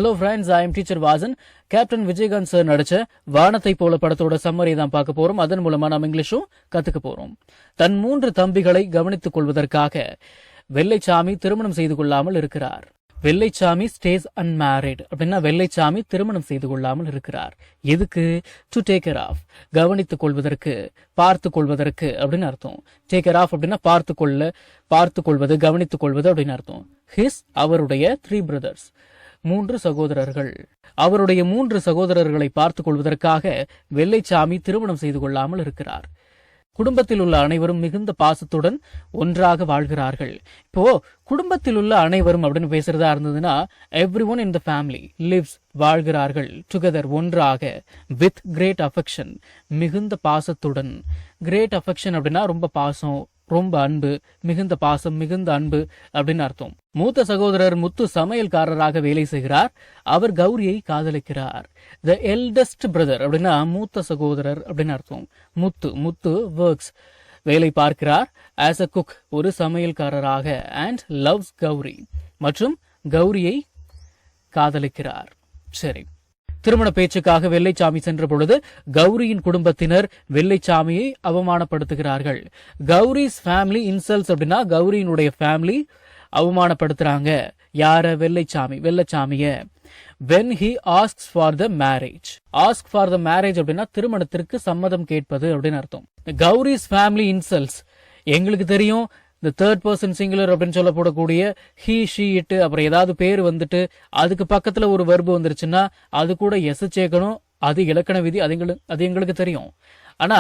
Hello friends, I am teacher Vasan. Captain Vijayakanth sir நடிச்ச வானத்தை போல படத்தோட சம்மரி தான் பார்க்க போறோம். அதன் மூலமா நம்ம இங்கிலீஷும் கத்துக்க போறோம். தன் 3 தம்பிகளை கவனித்துக் கொள்வதற்காக வெள்ளைச்சாமி திருமணம் செய்து கொள்ளாமல் இருக்கிறார். வெள்ளைச்சாமி ஸ்டேஸ் அன்மேரிட் அப்படின்னா வெள்ளைச்சாமி திருமணம் செய்து கொள்ளாமல் இருக்கிறார். எதுக்கு? டு டேக் கேர் ஆஃப், கவனித்துக் கொள்வதற்கு, பார்த்து கொள்வதற்கு அப்படின்னு அர்த்தம். டேக் கேர் ஆஃப் அப்படின்னா பார்த்து கொள்வது, கவனித்துக் கொள்வது அப்படின்னு அர்த்தம். அவருடைய 3 brothers, 3 சகோதரர்கள். அவருடைய 3 சகோதரர்களை பார்த்துக் கொள்வதற்காக வெள்ளைச்சாமி திருமணம் செய்து கொள்ளாமல் இருக்கிறார். குடும்பத்தில் உள்ள அனைவரும் மிகுந்த பாசத்துடன் ஒன்றாக வாழ்கிறார்கள். இப்போ குடும்பத்தில் உள்ள அனைவரும் அப்படின்னு பேசுறதா இருந்ததுன்னா every one in the family lives, வாழ்கிறார்கள், டுகெதர், ஒன்றாக, வித் கிரேட் அஃபெக்ஷன், மிகுந்த பாசத்துடன். கிரேட் அஃபெக்ஷன் அப்படின்னா ரொம்ப பாசம், ரொம்ப அன்பு, மிகுந்த பாசம், மிகுந்த அன்பு அப்படின்னு அர்த்தம். மூத்த சகோதரர் முத்து சமையல்காரராக வேலை செய்கிறார். அவர் கௌரியை காதலிக்கிறார். த எல்டஸ்ட் பிரதர் அப்படின்னா மூத்த சகோதரர் அப்படின்னு அர்த்தம். முத்து ஒர்க்ஸ், வேலை பார்க்கிறார். ஆஸ் அ குக், ஒரு சமையல்காரராக. அண்ட் லவ்ஸ் கௌரி, மற்றும் கௌரியை காதலிக்கிறார். சரி, திருமண பேச்சுக்காக வெள்ளைச்சாமி சென்ற பொழுது கௌரியின் குடும்பத்தினர் வெள்ளைச்சாமியை அவமானப்படுத்துகிறார்கள். கௌரிஸ் ஃபேமிலி இன்சல்ட்ஸ் அப்படின்னா கௌரியினுடைய ஃபேமிலி அவமானப்படுத்துறாங்க. யார? வெள்ளைச்சாமிய. when he asks for the marriage, ask for the marriage அப்படின்னா திருமணத்திற்கு சம்மதம் கேட்பது அப்படின்னு அர்த்தம். கௌரிஸ் ஃபேமிலி இன்சல்ட்ஸ், எங்களுக்கு தெரியும் இந்த தேர்ட் பர்சன் சிங்குலர் அப்படின்னு சொல்லப்படக்கூடிய ஹி, ஷி, இட், அப்புறம் ஏதாவது பேர் வந்துட்டு அதுக்கு பக்கத்துல ஒரு வெர்பு வந்துருச்சுன்னா அது கூட எஸ் சேர்க்கணும். அது இலக்கண விதி, அது எங்களுக்கு தெரியும். ஆனா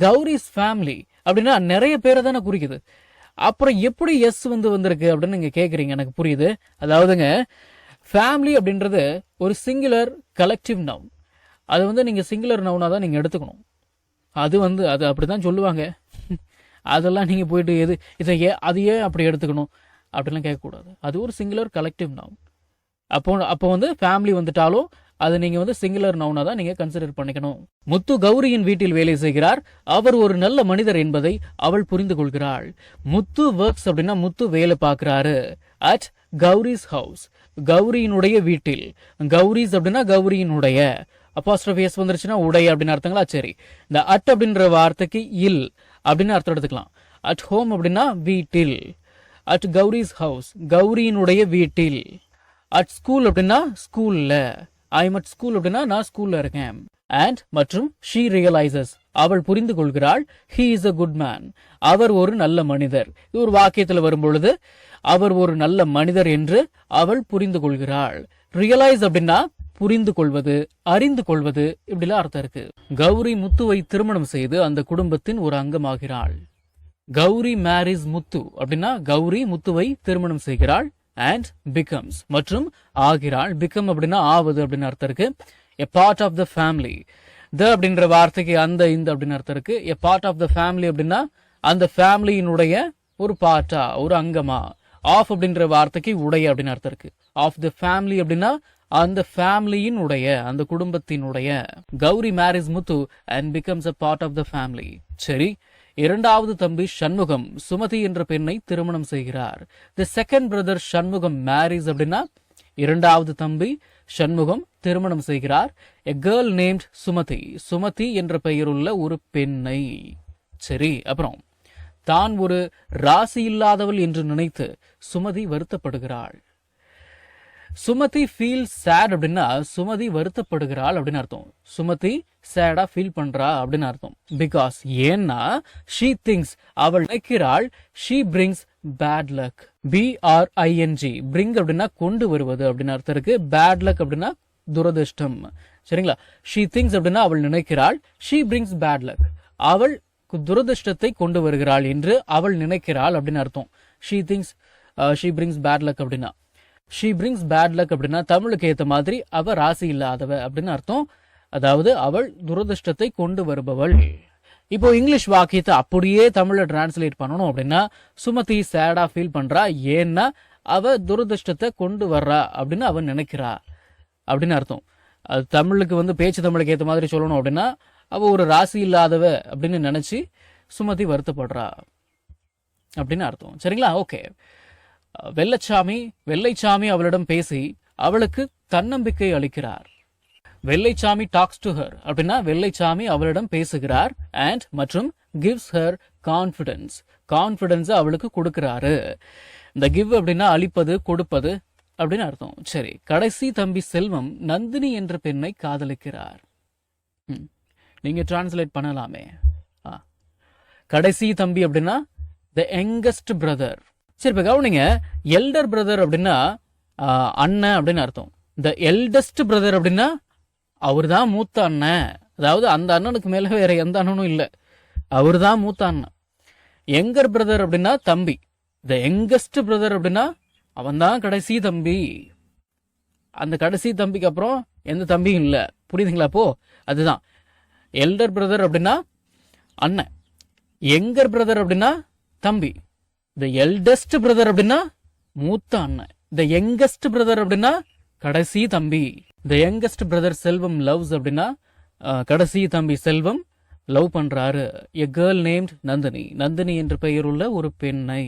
கௌரிஸ் ஃபேமிலி அப்படின்னா நிறைய பேரை தானே குறிக்குது. அப்புறம் எப்படி எஸ் வந்திருக்கு அப்படின்னு நீங்க கேக்குறீங்க. எனக்கு புரியுது. அதாவதுங்க, ஃபேமிலி அப்படின்றது ஒரு சிங்குலர் கலெக்டிவ் நவுன். அது நீங்க சிங்குலர் நவுனா தான் நீங்க எடுத்துக்கணும். அது அப்படிதான் சொல்லுவாங்க. அதெல்லாம் நீங்க போயிட்டு அது ஏன் அப்படி எடுத்துக்கணும் அப்படிலாம் கேட்கக்கூடாது. அது ஒரு சிங்குலர் கலெக்டிவ் நவுன். அப்போ ஃபேமிலி வந்துட்டாலும் அது நீங்க சிங்குலர் நவுனா தான் நீங்க கன்சிடர் பண்ணிக்கணும். முத்து கௌரியின் வீட்டில் வேலை செய்கிறார். அவர் ஒரு நல்ல மனிதர் என்பதை அவள் புரிந்து கொள்கிறாள். முத்து ஒர்க்ஸ் அப்படின்னா முத்து வேலை பார்க்கிறாரு. அட் கௌரிஸ் ஹவுஸ், கௌரியினுடைய வீட்டில். கௌரிஸ் அப்படின்னா கௌரியினுடைய, அப்போஸ்ட்ரோபி எஸ் வந்துருச்சுன்னா உடைய அப்படின்னு அர்த்தங்களா? சரி, இந்த அட் அப்படின்ற வார்த்தைக்கு இல் அப்படின்னு அர்த்தம் எடுத்துக்கலாம். அட் ஹோம் அப்படின்னா வீட்டில். அட் கௌரிஸ் ஹவுஸ், கௌரியினுடைய வீட்டில். அட் ஸ்கூல் அப்படின்னா ஸ்கூல்ல. ஐம் அட் ஸ்கூல் அப்படின்னா நான் ஸ்கூல்ல இருக்கேன். அண்ட் மற்றும் ஷீ ரியலைசஸ், அவள் புரிந்து கொள்கிறாள். He is a good man, அவர் ஒரு நல்ல மனிதர். இது ஒரு வாக்கியத்தில் வரும்பொழுது அவர் ஒரு நல்ல மனிதர் என்று அவள் புரிந்து கொள்கிறாள். ரியலைஸ் அப்படின்னா புரிந்து கொள்வது, அறிந்து கொள்வது, இப்படிலாம் அர்த்தம் இருக்கு. கௌரி முத்துவை திருமணம் செய்து அந்த குடும்பத்தின் ஒரு அங்கமாகிறாள். கௌரி மேரிஸ் முத்து அப்படின்னா கௌரி முத்துவை திருமணம் செய்கிறாள். அண்ட் பிகம்ஸ், மற்றும் ஆகிறாள். பிகம் அப்படின்னா ஆவது அப்படின்னு அர்த்தம் இருக்கு. A part of the family. The அப்படின்ற வார்த்தைக்கு அந்த, இந்த அப்படின்னு அர்த்தம் இருக்கு. A part of the family அப்படின்னா அந்த ஃபேமிலியினுடைய ஒரு பார்ட்டா, ஒரு அங்கமா. ஆஃப் அப்படின்ற வார்த்தைக்கு உடைய அப்படின்னு அர்த்தம் இருக்கு. ஆஃப் த ஃபேமிலி அப்படின்னா அந்த ஃபேமிலியின் உடைய, அந்த குடும்பத்தினுடைய. Gowri marries Muthu and becomes a part of the family. சரி, இரண்டாவது தம்பி சண்முகம் சுமதி என்ற பெண்ணை திருமணம் செய்கிறார். The second brother Shanmugam marries அப்படின்னா இரண்டாவது தம்பி சண்முகம் திருமணம் செய்கிறார். A girl named Sumathi, Sumathi என்ற பெயருள்ள ஒரு பெண்ணை. சரி, அப்புறம் தான் ஒரு ராசி இல்லாதவள் என்று நினைத்து சுமதி வருத்தப்படுகிறாள். சுமதி ஃபீல் சேட் அப்படின்னா சுமதி வருத்தப்படுகிறாள் அப்படின்னு அர்த்தம். சுமதி சேடா ஃபீல் பண்றா அப்படின்னு அர்த்தம். பிகாஸ், ஏன்னா ஷீ திங்ஸ், அவள் நினைக்கிறாள். She brings bad luck. BRING, bring அப்படின்னா கொண்டு வருவது அப்படின்னு அர்த்தம் இருக்கு. பேட் லக் அப்படின்னா துரதிர்ஷ்டம். சரிங்களா? ஷீ திங்ஸ் அப்படின்னா அவள் நினைக்கிறாள். ஷீ பிரிங்ஸ் பேட் லக், அவள் துரதிர்ஷ்டத்தை கொண்டு வருகிறாள் என்று அவள் நினைக்கிறாள் அப்படின்னு அர்த்தம். She thinks she brings bad luck அப்படின்னா ஷீ பிரிங்ஸ் பேட் லக் அப்படின்னா தமிழுக்கு ஏத்த மாதிரி அவ ராசி இல்லாதவ அப்படின்னு அர்த்தம். அதாவது அவள் துரதிர்ஷ்டத்தை கொண்டு வருபவள். இப்போ இங்கிலீஷ் வாக்கியத்தை அப்படியே தமிழ்ல டிரான்ஸ்லேட் பண்ணணும் அப்படின்னா சுமதி சேடா ஃபீல் பண்றா, ஏன்னா அவ துரதிர்ஷ்டத்தை கொண்டு வர்றா அப்படின்னு அவன் நினைக்கிறா அப்படின்னு அர்த்தம். அது தமிழுக்கு பேச்சு தமிழுக்கு ஏத்த மாதிரி சொல்லணும் அப்படின்னா அவ ஒரு ராசி இல்லாதவ அப்படின்னு நினைச்சு சுமதி வருத்தப்படுறா அப்படின்னு அர்த்தம். சரிங்களா? ஓகே. வெள்ளைச்சாமி அவளிடம் பேசி அவளுக்கு தன்னம்பிக்கை அளிக்கிறார். வெள்ளைச்சாமி டாக்ஸ் டு ஹர் அப்படின்னா வெள்ளைச்சாமி அவளிடம் பேசுகிறார். அண்ட் மற்றும் gives her confidence. கான்பிடன்ஸ் அவளுக்கு கொடுக்கிறாரு. இந்த கிவ் அப்படின்னா அளிப்பது, கொடுப்பது அப்படின்னு அர்த்தம். சரி, கடைசி தம்பி செல்வம் நந்தினி என்ற பெண்ணை காதலிக்கிறார். நீங்க டிரான்ஸ்லேட் பண்ணலாமே. கடைசி தம்பி அப்படின்னா த யங்கஸ்ட் பிரதர். சரி, இப்ப கவனிங்க, எல்டர் பிரதர் அப்படின்னா அண்ணன் அப்படின்னு அர்த்தம். த எல்டஸ்ட் பிரதர் அப்படின்னா அவர் தான் மூத்த அண்ணன். அதாவது அந்த அண்ணனுக்கு மேல வேற எந்த அண்ணனும் இல்லை, அவர் தான் மூத்த அண்ணன். யங்கர் பிரதர் அப்படின்னா தம்பி. த யங்கஸ்ட் பிரதர் அப்படின்னா அவன் தான் கடைசி தம்பி. அந்த கடைசி தம்பிக்கு அப்புறம் எந்த தம்பியும் இல்லை. புரியுதுங்களா? அப்போ அதுதான் எல்டர் பிரதர் அப்படின்னா அண்ணன், யங்கர் பிரதர் அப்படின்னா தம்பி, த எல்டஸ்ட் பிரதர் அப்படின்னா மூத்த அண்ணன், த யங்கஸ்ட் பிரதர் அப்படின்னா கடைசி தம்பி. The youngest brother Selvam loves அப்படின்னா கடைசி தம்பி செல்வம் லவ் பண்றாரு. எ கேர்ள் நேம்ட் நந்தினி. நந்தினி என்ற பெயருள்ள ஒரு பெண்ணை.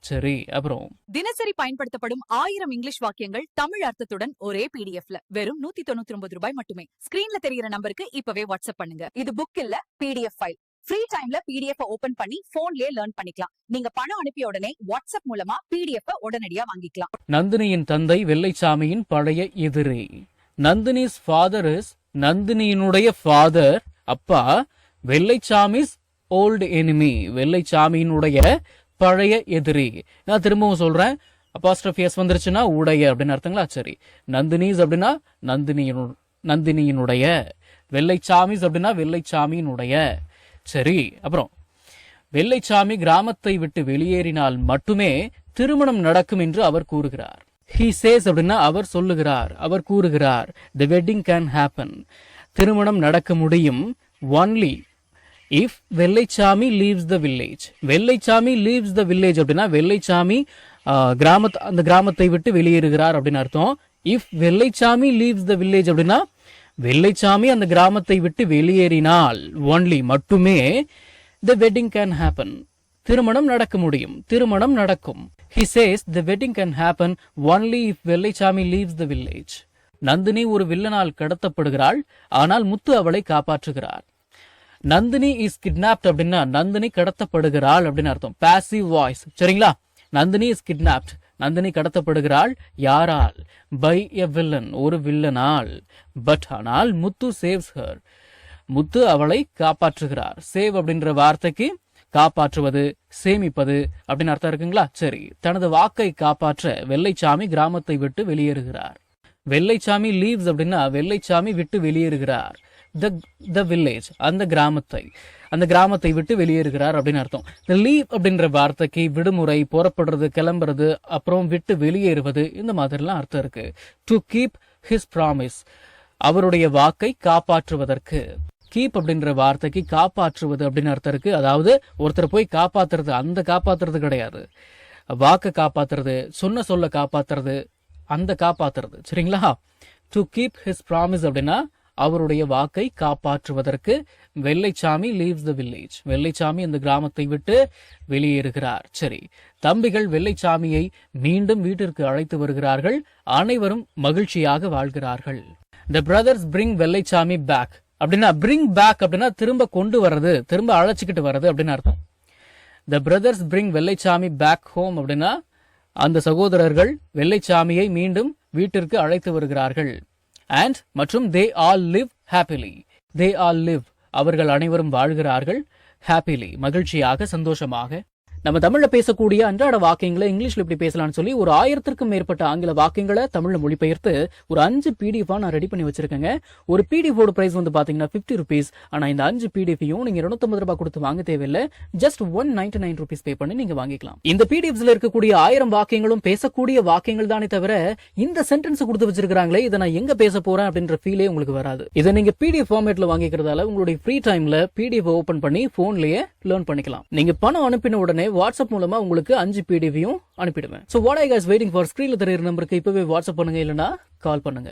சரி, அப்புறம் தினசரி பயன்படுத்தப்படும் 1000 இங்கிலீஷ் வாக்கியங்கள் தமிழ் அர்த்தத்துடன் ஒரே பிடிஎஃப்ல வெறும் 199 ரூபாய் மட்டுமே. ஸ்கிரீன்ல தெரிகிற நம்பருக்கு இப்பவே வாட்ஸ்அப் பண்ணுங்க. இது புக் இல்ல, பிடிஎஃப் ஃபைல். ஃப்ரீ டைம்ல பிடிஎஃப் ஓபன் பண்ணி போன்லயே லேர்ன் பண்ணிக்கலாம். நீங்க பணம் அனுப்பிய உடனே வாட்ஸ்அப் மூலமா பிடிஎஃப் உடனடியா வாங்கிக்கலாம். நந்தினியின் தந்தை வெள்ளைச்சாமியின் பழைய எதிரி. நந்தினிஸ் ஃபாதர் இஸ், நந்தினியினுடைய ஃபாதர் அப்பா, வெள்ளைச்சாமிஸ் ஓல்டு எனிமி, வெள்ளைச்சாமியினுடைய பழைய எதிரி. நான் திரும்பவும் சொல்றேன், அப்பாஸ்ட்ரோஃபி எஸ் வந்துருச்சுன்னா உடைய அப்படின்னு அர்த்தங்களா? சரி, நந்தினிஸ் அப்படின்னா நந்தினியினுடைய, வெள்ளைச்சாமிஸ் அப்படின்னா வெள்ளைச்சாமியினுடைய. சரி, அப்புறம் வெள்ளைச்சாமி கிராமத்தை விட்டு வெளியேறினால் மட்டுமே திருமணம் நடக்கும் என்று அவர் கூறுகிறார். He says அப்படின்னா அவர் சொல்லுகிறார், அவர் கூறுகிறார். The wedding can happen. திருமணம் நடக்க முடியும் only if Vellaichamy leaves the village. Vellaichamy leaves the village அப்படின்னா வெள்ளைச்சாமி அந்த கிராமத்தை விட்டு வெளியேறுகிறார் அப்படின்னு அர்த்தம். If Vellaichamy leaves the village அப்படின்னா வெள்ளைச்சாமி அந்த கிராமத்தை விட்டு வெளியேறினால் only மட்டுமே the wedding can happen. திருமணம் நடக்க முடியும், திருமணம் நடக்கும். He says the wedding can happen only if Vellaichamy leaves the village. Nandini ஒரு வில்லனால் கடத்தப்படுகிறாள், ஆனால் முத்து அவளை காப்பாற்றுகிறார். நந்தினி இஸ் கிட்னாப்ட் அப்படின்னா நந்தினி கடத்தப்படுகிறாள் அப்படின்னு அர்த்தம். Passive voice. சரிங்களா? நந்தினி இஸ் கிட்னாப்ட், நந்தினி கடத்தப்படுகிறாள். யாரால்? பை எ வில்லன், ஒரு வில்லனால். பட் ஆனால் முத்து சேவ்ஸ் ஹர், முத்து அவளை காப்பாற்றுகிறார். சேவ் அப்படின்ற வார்த்தைக்கு காப்பாற்றுவது, சேமிப்பது அப்படின்னு அர்த்தம் இருக்குங்களா? சரி, தனது வாக்கை காப்பாற்ற வெள்ளைச்சாமி கிராமத்தை விட்டு வெளியேறுகிறார். வெள்ளைச்சாமி லீவ்ஸ் அப்படின்னா வெள்ளைச்சாமி விட்டு வெளியேறுகிறார். த வில்லேஜ், அந்த கிராமத்தை விட்டு வெளியேறுகிறார் அப்படின்னு அர்த்தம். லீவ் அப்படின்ற வார்த்தைக்கு விடுமுறை, புறப்படுறது, கிளம்புறது, அப்புறம் விட்டு வெளியேறுவது, இந்த மாதிரிலாம் அர்த்தம் இருக்கு. டு கீப் ஹிஸ் ப்ராமிஸ், அவருடைய வாக்கை காப்பாற்றுவதற்கு. கீப் அப்படின்ற வார்த்தைக்கு காப்பாற்றுவது அப்படின்னு அர்த்தம் இருக்கு. அதாவது ஒருத்தர் போய் காப்பாத்துறது, அந்த காப்பாத்துறது கிடையாது. வாக்க காப்பாத்துறது, சொல்ல காப்பாத்துறது, அந்த காப்பாத்துறது. சரிங்களா? டு கீப் ஹிஸ் ப்ராமிஸ் அப்படின்னா அவருடைய வாக்கை காப்பாற்றுவதற்கு. Vellaichami leaves the village, Vellaichami அந்த கிராமத்தை விட்டு வெளியேறுகிறார். சரி, தம்பிகள் வெள்ளைச்சாமியை மீண்டும் வீட்டிற்கு அழைத்து வருகிறார்கள். அனைவரும் மகிழ்ச்சியாக வாழ்கிறார்கள். The brothers bring Vellaichami back அப்படின்னா bring back அப்படின்னா திரும்ப கொண்டு வர்றது, திரும்ப அழைச்சிக்கிட்டு வர்றது அப்படின்னு அர்த்தம். The brothers bring Vellaichamy back home அப்படின்னா அந்த சகோதரர்கள் வெள்ளைச்சாமியை மீண்டும் வீட்டிற்கு அழைத்து வருகிறார்கள். And மற்றும் they all live happily, they all live, அவர்கள் அனைவரும் வாழ்கிறார்கள். happily, மகிழ்ச்சியாக, சந்தோஷமாக. நம்ம தமிழ்ல பேசக்கூடிய அன்றாட வாக்கியங்களை இங்கிலீஷ்ல இப்படி பேசலாம்னு சொல்லி ஒரு 1000க்கும் மேற்பட்ட ஆங்கில வாக்கியங்களை தமிழ்ல மொழிபெயர்த்து ஒரு 5 PDF நான் ரெடி பண்ணி வச்சிருக்கேங்க. ஒரு PDF ஓட பிரைஸ் வந்து பாத்தீங்கன்னா 50 rupees. ஆனா இந்த 5 PDFையும் நீங்க 250 ரூபாய் கொடுத்து வாங்க தேவையில்லை. ஜஸ்ட் 199 rupees பே பண்ணி நீங்க வாங்கிக்கலாம். இந்த PDFஸ்ல இருக்கக்கூடிய 1000 வாக்கியங்களும் பேசக்கூடிய வாக்கியங்கள் தானே தவிர இந்த சென்டென்ஸ் கொடுத்து வச்சிருக்காங்களே இதை நான் எங்க பேச போறேன் அப்படின்ற ஃபீலே உங்களுக்கு வராது. இதை நீங்க PDF ஃபார்மேட்ல வாங்கிக்கிறதால உங்களுடைய ஃப்ரீ டைம்ல PDF ஓபன் பண்ணி போன்லயே லேர்ன் பண்ணிக்கலாம். நீங்க பணம் அனுப்பின உடனே வாட்ஸ்அப் மூலமா உங்களுக்கு 5 PDFையும் அனுப்பிடுவேன். So what are you guys waiting for? ஸ்கிரீன்ல தெரியுற நம்பருக்கு இப்பவே வாட்ஸ்அப் பண்ணுங்க, இல்லனா கால் பண்ணுங்க.